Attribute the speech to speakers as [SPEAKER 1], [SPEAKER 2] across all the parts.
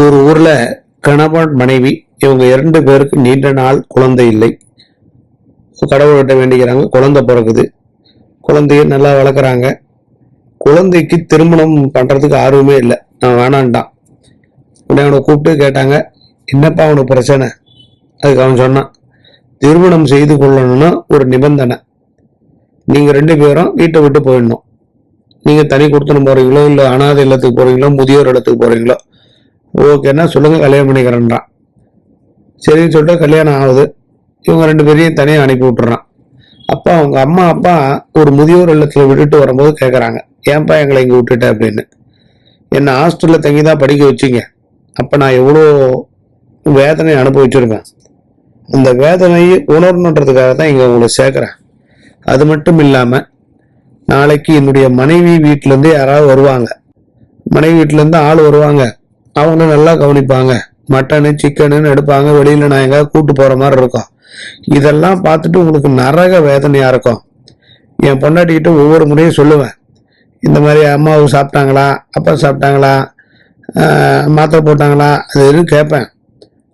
[SPEAKER 1] ஒரு ஊர்ல கணவன் மனைவி இவங்க 2 பேருக்கு நீண்ட நாள் குழந்தை இல்லை. கடவுள்கிட்ட வேண்டிக்கிறாங்க, குழந்தை பிறகுது. குழந்தைய நல்லா வளர்க்குறாங்க. குழந்தைக்கு திருமணம் பண்றதுக்கு ஆர்வமே இல்லை, நான் வேணான்ட்டான். உடனே அவனை கூப்பிட்டு கேட்டாங்க, என்னப்பா அவனுக்கு பிரச்சனை? அதுக்கு அவன் சொன்னான், திருமணம் செய்து கொள்ளணும்னா ஒரு நிபந்தனை. நீங்க 2 பேரும் வீட்டை விட்டு போயிடணும். நீங்க தனி கொடுத்துன்னு போறீங்களோ இல்லை அனாதை இல்லத்துக்கு போறீங்களோ முதியோர் இடத்துக்கு போறீங்களோ ஓகேன்னா சொல்லுங்க, கல்யாணம் பண்ணிக்கிறேன்றான். சரின்னு சொல்லிட்டு கல்யாணம் ஆகுது. இவங்க 2 பேரையும் தனியாக அனுப்பி விட்டுறான். அப்பா அவங்க அம்மா அப்பா ஒரு முதியோர் இல்லத்தில் விட்டுட்டு வரும்போது கேட்குறாங்க, ஏன்பா எங்களை இங்கே விட்டுட்ட அப்படின்னு. என்னை ஹாஸ்டலில் தங்கி தான் படிக்க வச்சிங்க, அப்போ நான் எவ்வளோ வேதனை அனுபவிச்சிருப்பேன். அந்த வேதனையை உணரணுன்றதுக்காக தான் இங்கே உங்களை சேர்க்குறேன். அது மட்டும் இல்லாமல் நாளைக்கு என்னுடைய மனைவி வீட்டிலேருந்து யாராவது வருவாங்க, மனைவி வீட்டிலேருந்து ஆள் வருவாங்க, அவங்க நல்லா கவனிப்பாங்க. மட்டனு சிக்கனுன்னு எடுப்பாங்க, வெளியில் நான் எங்கேயாவது கூட்டு போகிற மாதிரி இருக்கும். இதெல்லாம் பார்த்துட்டு உங்களுக்கு நரக வேதனையாக இருக்கும். என் பொண்டாட்டிக்கிட்ட ஒவ்வொரு முறையும் சொல்லுவேன், இந்த மாதிரி அம்மாவுக்கு சாப்பிட்டாங்களா, அப்பா சாப்பிட்டாங்களா, மாத்திரை போட்டாங்களா, அது எதுவும் கேட்பேன்.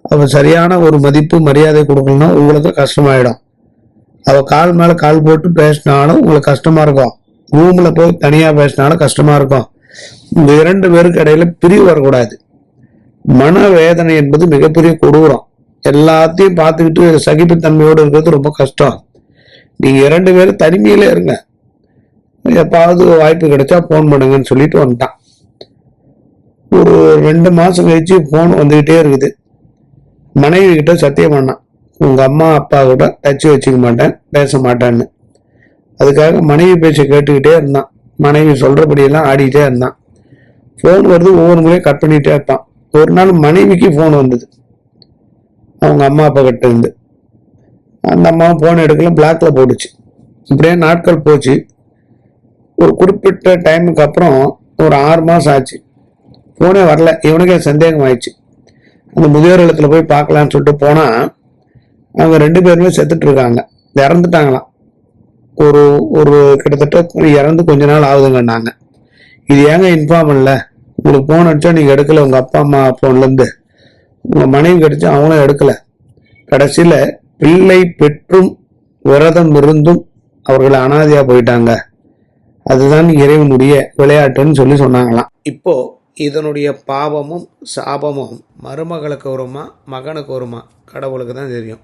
[SPEAKER 1] அவள் சரியான ஒரு மதிப்பு மரியாதை கொடுக்கணும்னா உங்களுக்கு கஷ்டமாயிடும். அவள் கால் மேலே கால் போட்டு பேசினாலும் உங்களுக்கு கஷ்டமாக இருக்கும். ரூமில் போய் தனியாக பேசினாலும் கஷ்டமாக இருக்கும். இந்த 2 பேருக்கு இடையில பிரிவு வரக்கூடாது. மனவேதனை என்பது மிகப்பெரிய கொடூரம். எல்லாத்தையும் பார்த்துக்கிட்டு சகிப்புத்தன்மையோடு இருக்கிறது ரொம்ப கஷ்டம். நீங்க 2 பேரும் தனிமையில இருங்க, எப்பாவது வாய்ப்பு கிடைச்சா போன் பண்ணுங்கன்னு சொல்லிட்டு வந்துட்டான். ஒரு 2 மாசம் கழிச்சு போன் வந்துகிட்டே இருக்குது. மனைவி கிட்ட சத்தியம் பண்ணான், உங்க அம்மா அப்பா கூட டச்சு வச்சுக்க மாட்டேன், பேச மாட்டேன்னு. அதுக்காக மனைவி பேச்சை கேட்டுக்கிட்டே இருந்தான். மனைவி சொல்றபடியெல்லாம் ஆடிக்கிட்டே இருந்தான். போன் வருது, ஒவ்வொரு முறையும் கட் பண்ணிட்டே இருப்பான். ஒரு நாள் மனைவிக்கு போன் வந்தது அவங்க அம்மா அப்பா கிட்ட இருந்து. அந்த அம்மாவும் போன் எடுக்கல, பிளாக்ல போட்டுச்சு. இப்படியே நாட்கள் போச்சு. ஒரு குறிப்பிட்ட டைமுக்கு அப்புறம் ஒரு 6 மாசம் ஆச்சு, போனே வரல. இவனுக்கே சந்தேகம் ஆயிடுச்சு. அந்த முதியோர் இல்லத்துல போய் பார்க்கலான்னு சொல்லிட்டு போனா அவங்க 2 பேருமே செத்துட்டு இருக்காங்க, இறந்துட்டாங்களாம். ஒரு ஒரு கிட்டத்தட்ட இறந்து கொஞ்ச நாள் ஆகுதுங்கன்னாங்க. இது ஏங்க இன்ஃபார்ம் பண்ணல? உங்களுக்கு போன் அடிச்சா நீங்க எடுக்கல, உங்க அப்பா அம்மா போன்ல இருந்து. உங்க மனைவி கிடைச்சா அவங்களும் எடுக்கல. கடைசியில பிள்ளை பெற்றும் விரதம் இருந்தும் அவர்கள் அனாதையா போயிட்டாங்க. அதுதான் இறைவனுடைய விளையாட்டுன்னு சொல்லி சொன்னாங்களாம். இப்போ இதனுடைய பாவமும் சாபமும் மருமகளுக்கு வருமா மகனுக்கு வருமா கடவுளுக்கு தான் தெரியும்.